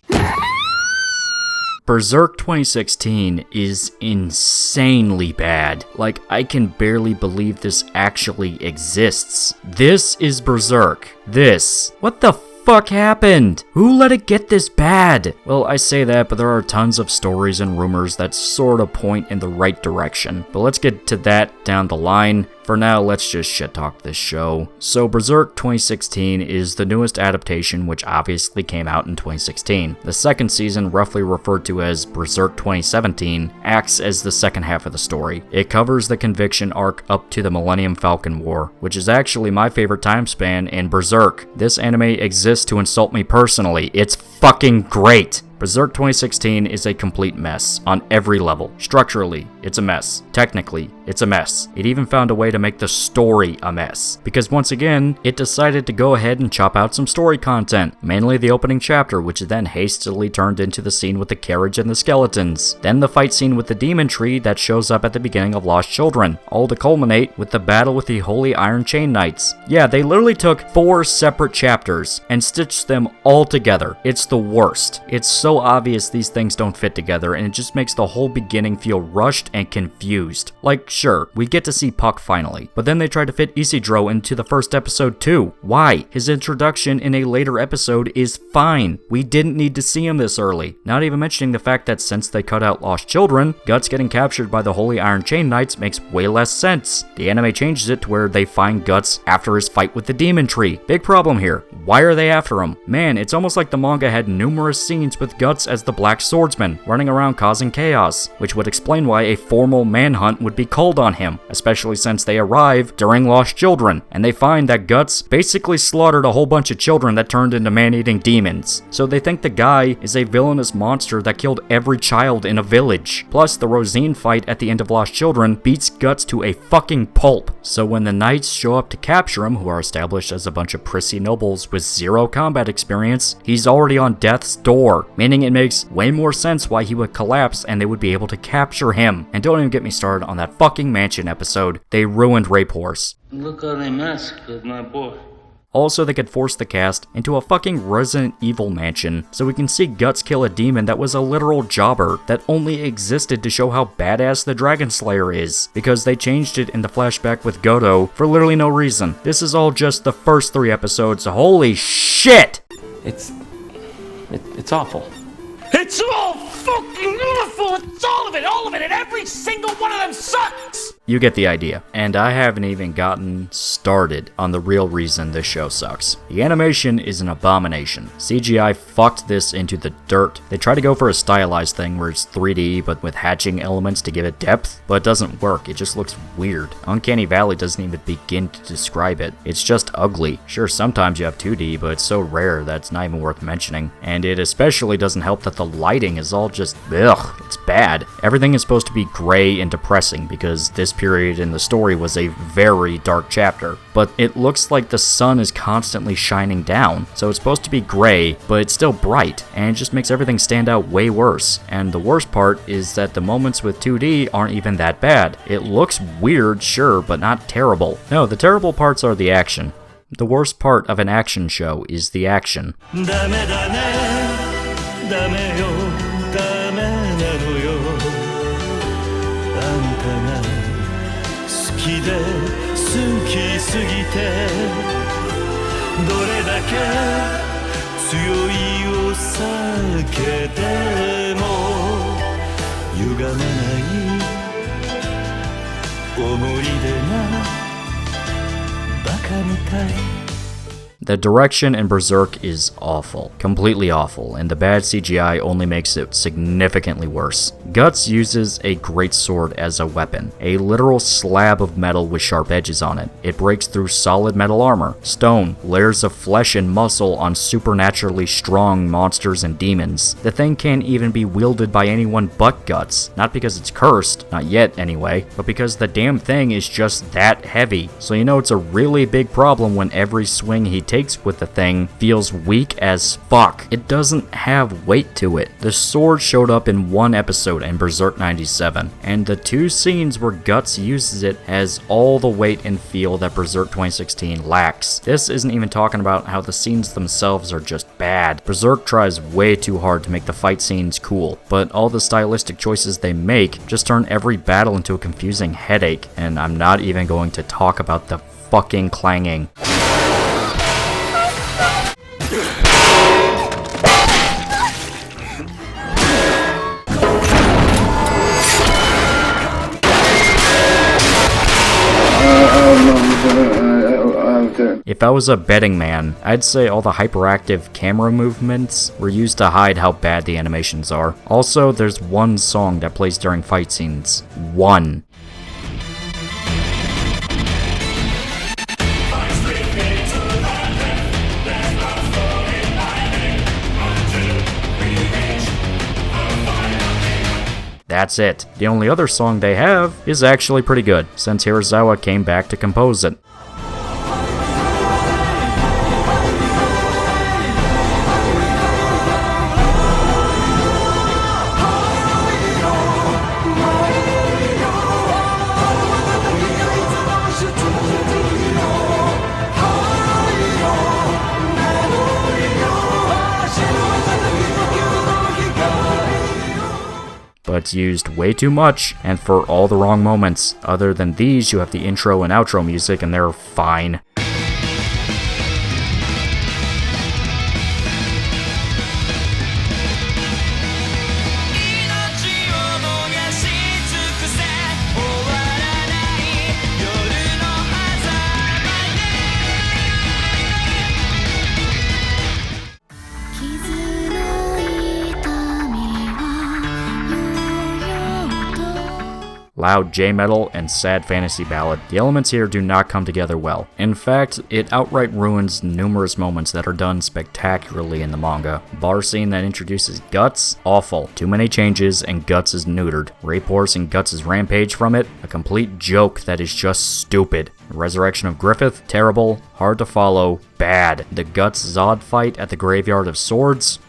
Berserk 2016 is insanely bad. Like, I can barely believe this actually exists. This is Berserk. This. What the fuck happened? Who let it get this bad? Well, I say that, but there are tons of stories and rumors that sort of point in the right direction. But let's get to that down the line. For now, let's just shit talk this show. So Berserk 2016 is the newest adaptation, which obviously came out in 2016. The second season, roughly referred to as Berserk 2017, acts as the second half of the story. It covers the Conviction arc up to the Millennium Falcon War, which is actually my favorite time span in Berserk. This anime exists to insult me personally. It's fucking great! Berserk 2016 is a complete mess on every level. Structurally, it's a mess. Technically, it's a mess. It even found a way to make the story a mess. Because once again, it decided to go ahead and chop out some story content, mainly the opening chapter, which then hastily turned into the scene with the carriage and the skeletons. Then the fight scene with the demon tree that shows up at the beginning of Lost Children, all to culminate with the battle with the Holy Iron Chain Knights. Yeah, they literally took 4 separate chapters and stitched them all together. It's the worst. It's so obvious these things don't fit together, and it just makes the whole beginning feel rushed and confused. Like, sure, we get to see Puck finally, but then they try to fit Isidro into the first episode too. Why? His introduction in a later episode is fine. We didn't need to see him this early. Not even mentioning the fact that since they cut out Lost Children, Guts getting captured by the Holy Iron Chain Knights makes way less sense. The anime changes it to where they find Guts after his fight with the demon tree. Big problem here. Why are they after him? Man, it's almost like the manga had numerous scenes with Guts as the Black Swordsman, running around causing chaos, which would explain why a formal manhunt would be called on him, especially since they arrive during Lost Children, and they find that Guts basically slaughtered a whole bunch of children that turned into man-eating demons. So they think the guy is a villainous monster that killed every child in a village. Plus, the Rosine fight at the end of Lost Children beats Guts to a fucking pulp. So when the knights show up to capture him, who are established as a bunch of prissy nobles with zero combat experience, he's already on death's door, meaning it makes way more sense why he would collapse and they would be able to capture him. And don't even get me started on that fucking mansion episode. They ruined Rape Horse. Look how they massacred my boy. Also, they could force the cast into a fucking Resident Evil mansion so we can see Guts kill a demon that was a literal jobber that only existed to show how badass the Dragon Slayer is, because they changed it in the flashback with Godo for literally no reason. This is all just the first 3 episodes. Holy shit! It's awful. It's all fucking awful! It's all of it, and every single one of them sucks! You get the idea. And I haven't even gotten started on the real reason this show sucks. The animation is an abomination. CGI fucked this into the dirt. They try to go for a stylized thing where it's 3D but with hatching elements to give it depth, but it doesn't work. It just looks weird. Uncanny Valley doesn't even begin to describe it. It's just ugly. Sure, sometimes you have 2D, but it's so rare that it's not even worth mentioning. And it especially doesn't help that the lighting is all just ugh, it's bad. Everything is supposed to be gray and depressing because this period in the story was a very dark chapter, but it looks like the sun is constantly shining down, so it's supposed to be gray, but it's still bright, and it just makes everything stand out way worse. And the worst part is that the moments with 2D aren't even that bad. It looks weird, sure, but not terrible. No, the terrible parts are the action. The worst part of an action show is the action. The direction in Berserk is awful, completely awful, and the bad CGI only makes it significantly worse. Guts uses a greatsword as a weapon, a literal slab of metal with sharp edges on it. It breaks through solid metal armor, stone, layers of flesh and muscle on supernaturally strong monsters and demons. The thing can't even be wielded by anyone but Guts, not because it's cursed, not yet anyway, but because the damn thing is just that heavy. So you know it's a really big problem when every swing he takes with the thing feels weak as fuck. It doesn't have weight to it. The sword showed up in 1 episode in Berserk 97, and the 2 scenes where Guts uses it has all the weight and feel that Berserk 2016 lacks. This isn't even talking about how the scenes themselves are just bad. Berserk tries way too hard to make the fight scenes cool, but all the stylistic choices they make just turn every battle into a confusing headache, and I'm not even going to talk about the fucking clanging. If I was a betting man, I'd say all the hyperactive camera movements were used to hide how bad the animations are. Also, there's one song that plays during fight scenes. One. That's it. The only other song they have is actually pretty good, since Hirasawa came back to compose it. But it's used way too much, and for all the wrong moments. Other than these, you have the intro and outro music, and they're fine. Loud J-metal, and sad fantasy ballad. The elements here do not come together well. In fact, it outright ruins numerous moments that are done spectacularly in the manga. Bar scene that introduces Guts? Awful. Too many changes, and Guts is neutered. Rape horse and Guts' rampage from it? A complete joke that is just stupid. Resurrection of Griffith? Terrible. Hard to follow. Bad. The Guts Zod fight at the Graveyard of Swords?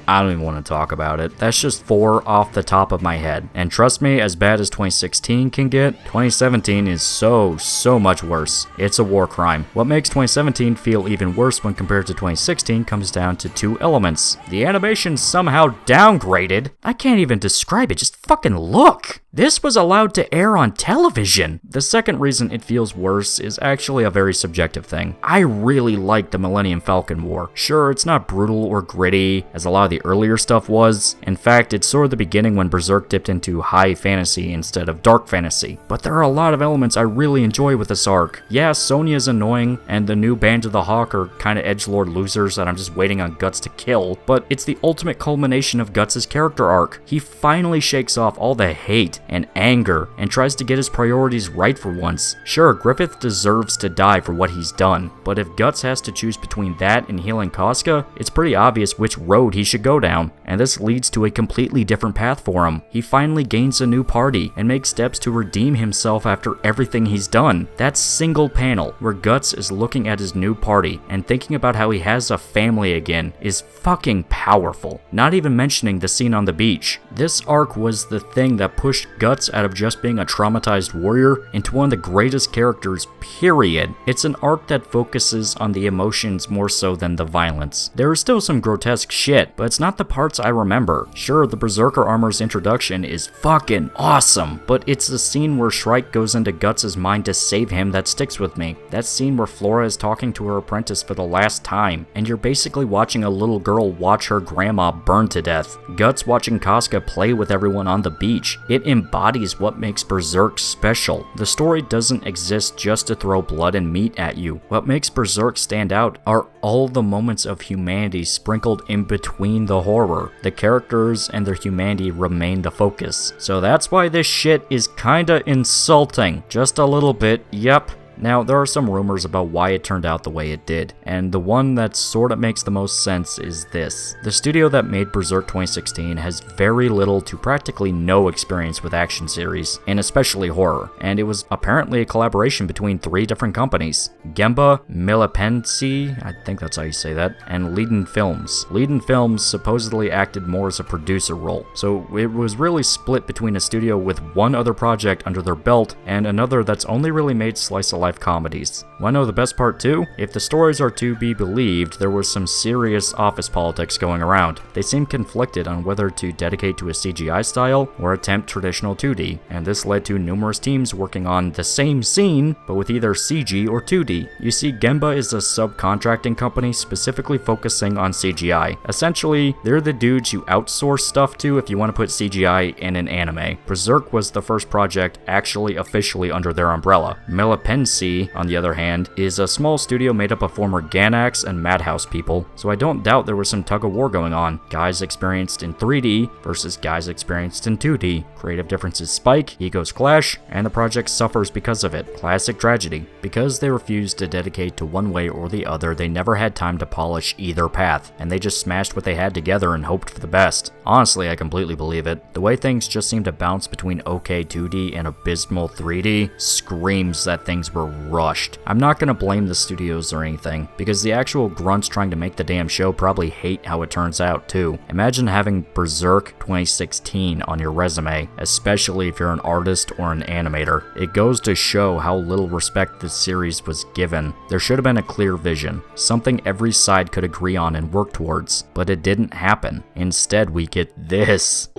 I don't even want to talk about it. That's just 4 off the top of my head. And trust me, as bad as 2016 can get, 2017 is so much worse. It's a war crime. What makes 2017 feel even worse when compared to 2016 comes down to 2 elements. The animation's somehow downgraded. I can't even describe it, just fucking look! This was allowed to air on television! The second reason it feels worse is actually a very subjective thing. I really like the Millennium Falcon War. Sure, it's not brutal or gritty, as a lot of the earlier stuff was. In fact, it's sort of the beginning when Berserk dipped into high fantasy instead of dark fantasy. But there are a lot of elements I really enjoy with this arc. Yeah, Sonya's annoying, and the new Band of the Hawk are kinda edgelord losers that I'm just waiting on Guts to kill, but it's the ultimate culmination of Guts' character arc. He finally shakes off all the hate and anger, and tries to get his priorities right for once. Sure, Griffith deserves to die for what he's done, but if Guts has to choose between that and healing Casca, it's pretty obvious which road he should go down, and this leads to a completely different path for him. He finally gains a new party, and makes steps to redeem himself after everything he's done. That single panel, where Guts is looking at his new party, and thinking about how he has a family again, is fucking powerful. Not even mentioning the scene on the beach. This arc was the thing that pushed Guts out of just being a traumatized warrior into one of the greatest characters, period. It's an arc that focuses on the emotions more so than the violence. There is still some grotesque shit, but it's not the parts I remember. Sure, the Berserker armor's introduction is fucking awesome, but it's the scene where Shrike goes into Guts' mind to save him that sticks with me. That scene where Flora is talking to her apprentice for the last time, and you're basically watching a little girl watch her grandma burn to death. Guts watching Casca play with everyone on the beach. It embodies what makes Berserk special. The story doesn't exist just to throw blood and meat at you. What makes Berserk stand out are all the moments of humanity sprinkled in between the horror. The characters and their humanity remain the focus. So that's why this shit is kinda insulting. Just a little bit, yep. Now, there are some rumors about why it turned out the way it did, and the one that sorta makes the most sense is this. The studio that made Berserk 2016 has very little to practically no experience with action series, and especially horror, and it was apparently a collaboration between 3 different companies. Gemba, Milipensi, I think that's how you say that, and Leiden Films. Leiden Films supposedly acted more as a producer role, so it was really split between a studio with one other project under their belt, and another that's only really made slice-of-life comedies. Wanna know the best part too? If the stories are to be believed, there was some serious office politics going around. They seemed conflicted on whether to dedicate to a CGI style or attempt traditional 2D, and this led to numerous teams working on the same scene, but with either CG or 2D. You see, Gemba is a subcontracting company specifically focusing on CGI. Essentially, they're the dudes you outsource stuff to if you want to put CGI in an anime. Berserk was the first project actually officially under their umbrella. Milipensi C, on the other hand, is a small studio made up of former Gainax and Madhouse people, so I don't doubt there was some tug-of-war going on. Guys experienced in 3D versus guys experienced in 2D. Creative differences spike, egos clash, and the project suffers because of it. Classic tragedy. Because they refused to dedicate to one way or the other, they never had time to polish either path, and they just smashed what they had together and hoped for the best. Honestly, I completely believe it. The way things just seem to bounce between okay 2D and abysmal 3D screams that things were rushed. I'm not gonna blame the studios or anything, because the actual grunts trying to make the damn show probably hate how it turns out too. Imagine having Berserk 2016 on your resume, especially if you're an artist or an animator. It goes to show how little respect this series was given. There should have been a clear vision, something every side could agree on and work towards, but it didn't happen. Instead, we get this.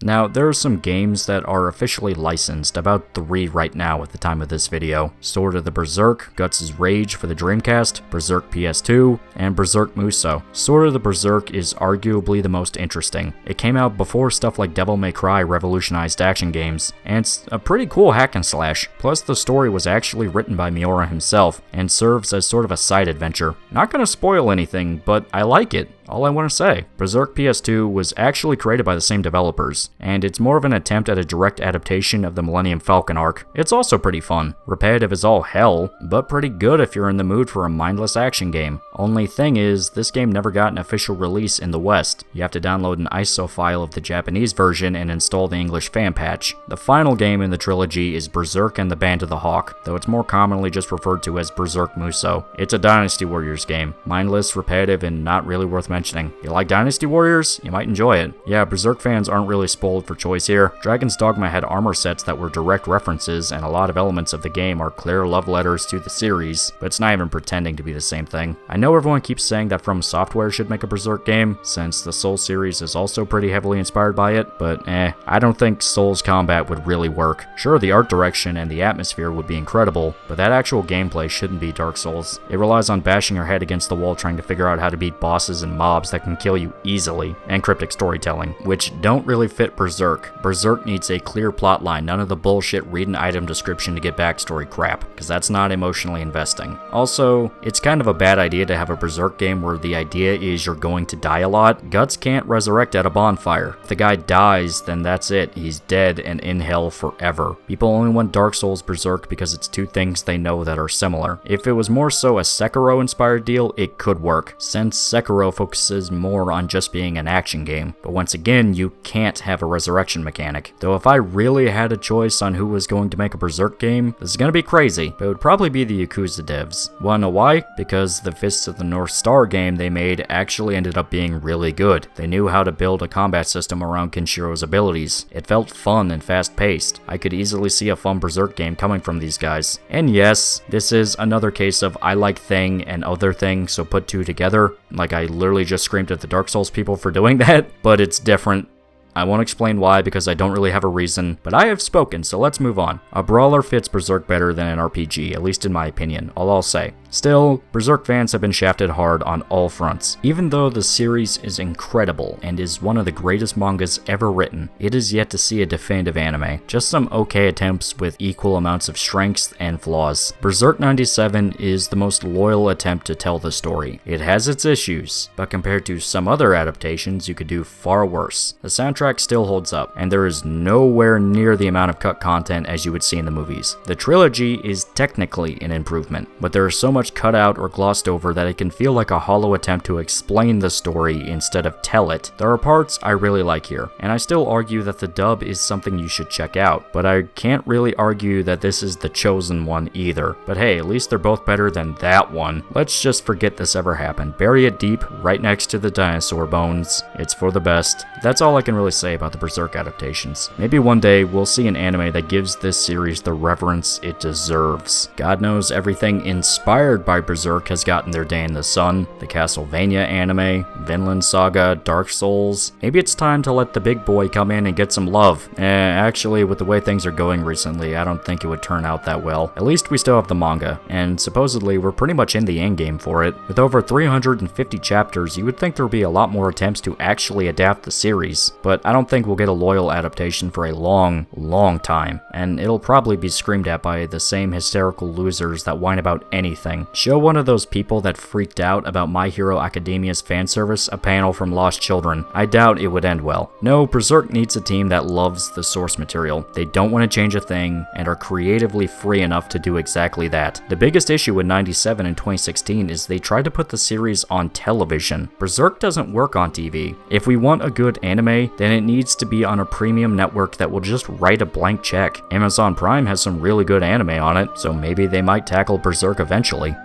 Now, there are some games that are officially licensed, about 3 right now at the time of this video. Sword of the Berserk, Guts' Rage for the Dreamcast, Berserk PS2, and Berserk Musou. Sword of the Berserk is arguably the most interesting. It came out before stuff like Devil May Cry revolutionized action games, and it's a pretty cool hack and slash. Plus, the story was actually written by Miura himself, and serves as sort of a side adventure. Not gonna spoil anything, but I like it. All I want to say. Berserk PS2 was actually created by the same developers, and it's more of an attempt at a direct adaptation of the Millennium Falcon arc. It's also pretty fun. Repetitive as all hell, but pretty good if you're in the mood for a mindless action game. Only thing is, this game never got an official release in the West. You have to download an ISO file of the Japanese version and install the English fan patch. The final game in the trilogy is Berserk and the Band of the Hawk, though it's more commonly just referred to as Berserk Musou. It's a Dynasty Warriors game. Mindless, repetitive, and not really worth mentioning. You like Dynasty Warriors? You might enjoy it. Yeah, Berserk fans aren't really spoiled for choice here. Dragon's Dogma had armor sets that were direct references, and a lot of elements of the game are clear love letters to the series, but it's not even pretending to be the same thing. I know everyone keeps saying that From Software should make a Berserk game, since the Souls series is also pretty heavily inspired by it, but I don't think Souls combat would really work. Sure, the art direction and the atmosphere would be incredible, but that actual gameplay shouldn't be Dark Souls. It relies on bashing your head against the wall trying to figure out how to beat bosses and mobs that can kill you easily, and cryptic storytelling, which don't really fit Berserk. Berserk needs a clear plotline, none of the bullshit read an item description to get backstory crap, because that's not emotionally investing. Also, it's kind of a bad idea to have a Berserk game where the idea is you're going to die a lot. Guts can't resurrect at a bonfire. If the guy dies, then that's it. He's dead and in hell forever. People only want Dark Souls Berserk because it's 2 things they know that are similar. If it was more so a Sekiro-inspired deal, it could work, since Sekiro focuses more on just being an action game, but once again, you can't have a resurrection mechanic. Though if I really had a choice on who was going to make a Berserk game, this is gonna be crazy, but it would probably be the Yakuza devs. Wanna know why? Because the Fists of the North Star game they made actually ended up being really good. They knew how to build a combat system around Kenshiro's abilities. It felt fun and fast-paced. I could easily see a fun Berserk game coming from these guys. And yes, this is another case of I like thing and other thing, so put 2 together. Like I literally just screamed at the Dark Souls people for doing that, but it's different. I won't explain why because I don't really have a reason, but I have spoken, so let's move on. A brawler fits Berserk better than an RPG, at least in my opinion, all I'll say. Still, Berserk fans have been shafted hard on all fronts. Even though the series is incredible and is one of the greatest mangas ever written, it is yet to see a definitive anime. Just some okay attempts with equal amounts of strengths and flaws. Berserk 97 is the most loyal attempt to tell the story. It has its issues, but compared to some other adaptations, you could do far worse. The soundtrack still holds up, and there is nowhere near the amount of cut content as you would see in the movies. The trilogy is technically an improvement, but there is so much cut out or glossed over that it can feel like a hollow attempt to explain the story instead of tell it. There are parts I really like here, and I still argue that the dub is something you should check out, but I can't really argue that this is the chosen one either. But hey, at least they're both better than that one. Let's just forget this ever happened. Bury it deep, right next to the dinosaur bones. It's for the best. That's all I can really say about the Berserk adaptations. Maybe one day we'll see an anime that gives this series the reverence it deserves. God knows everything inspired inspired by Berserk has gotten their day in the sun, the Castlevania anime, Vinland Saga, Dark Souls. Maybe it's time to let the big boy come in and get some love. Actually, with the way things are going recently, I don't think it would turn out that well. At least we still have the manga, and supposedly we're pretty much in the endgame for it. With over 350 chapters, you would think there would be a lot more attempts to actually adapt the series, but I don't think we'll get a loyal adaptation for a long, long time, and it'll probably be screamed at by the same hysterical losers that whine about anything. Show one of those people that freaked out about My Hero Academia's fan service a panel from Lost Children. I doubt it would end well. No, Berserk needs a team that loves the source material. They don't want to change a thing, and are creatively free enough to do exactly that. The biggest issue with 97 and 2016 is they tried to put the series on television. Berserk doesn't work on TV. If we want a good anime, then it needs to be on a premium network that will just write a blank check. Amazon Prime has some really good anime on it, so maybe they might tackle Berserk eventually.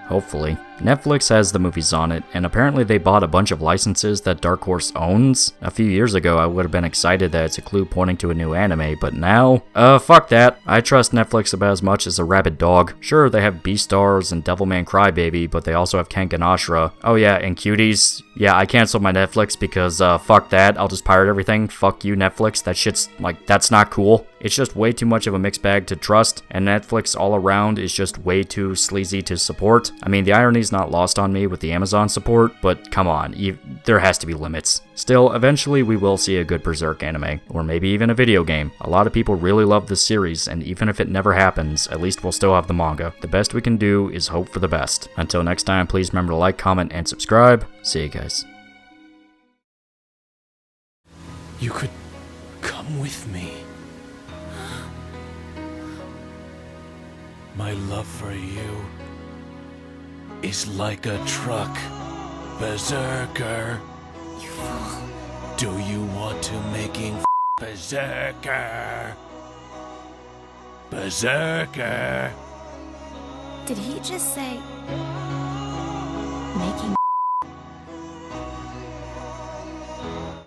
Hopefully. Netflix has the movies on it, and apparently they bought a bunch of licenses that Dark Horse owns. A few years ago, I would have been excited that it's a clue pointing to a new anime, but now, fuck that. I trust Netflix about as much as a rabid dog. Sure, they have Beastars and Devilman Crybaby, but they also have Kengan Ashura. Oh yeah, and Cuties. Yeah, I canceled my Netflix because, fuck that. I'll just pirate everything. Fuck you, Netflix. That shit's, like, that's not cool. It's just way too much of a mixed bag to trust, and Netflix all around is just way too sleazy to support. I mean, the irony's not lost on me with the Amazon support, but come on, there has to be limits. Still, eventually we will see a good Berserk anime, or maybe even a video game. A lot of people really love this series, and even if it never happens, at least we'll still have the manga. The best we can do is hope for the best. Until next time, please remember to like, comment, and subscribe. See you guys. You could come with me. My love for you is like a truck, Berserker. You fool. Do you want to making Berserker? Berserker. Did he just say making